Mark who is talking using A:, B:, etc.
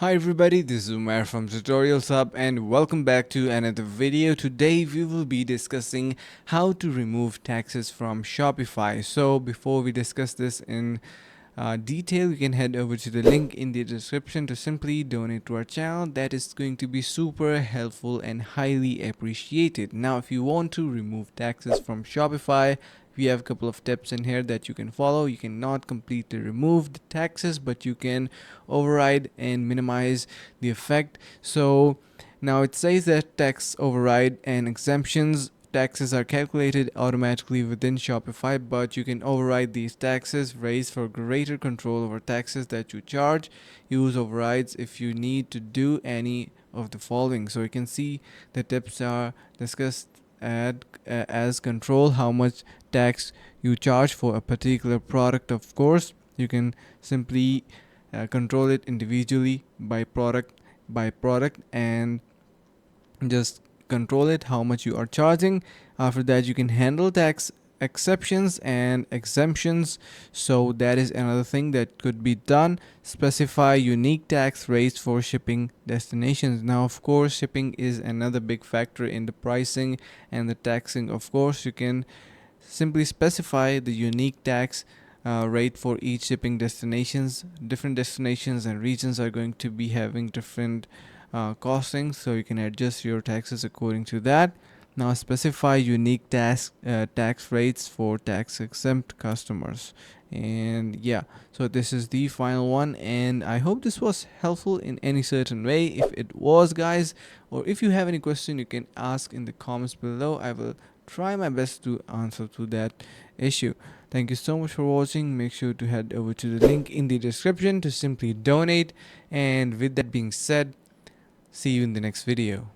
A: Hi everybody, this is Umar from Tutorials Hub and welcome back to another video. Today we will be discussing how to remove taxes from Shopify. So before we discuss this in detail, you can head over to the link in the description to simply donate to our channel. That is going to be super helpful and highly appreciated. Now if you want to remove taxes from Shopify, we have a couple of tips in here that you can follow. You cannot completely remove the taxes, but you can override and minimize the effect. So now it says that tax override and exemptions taxes are calculated automatically within Shopify, but you can override these taxes raised for greater control over taxes that you charge. Use overrides if you need to do any of the following. So you can see the tips are discussed as control how much tax you charge for a particular product. Of course, you can simply control it individually by product and just control it how much you are charging. After that, you can handle tax exceptions and exemptions. So that is another thing that could be done. Specify unique tax rates for shipping destinations. Now of course, shipping is another big factor in the pricing and the taxing. Of course, you can simply specify the unique tax rate for each shipping destinations. Different destinations and regions are going to be having different costings, so you can adjust your taxes according to that. Now specify unique tax rates for tax exempt customers. And yeah, so this is the final one, and I hope this was helpful in any certain way. If it was, guys, or if you have any question, you can ask in the comments below. I will try my best to answer to that issue. Thank you so much for watching. Make sure to head over to the link in the description to simply donate. And with that being said, see you in the next video.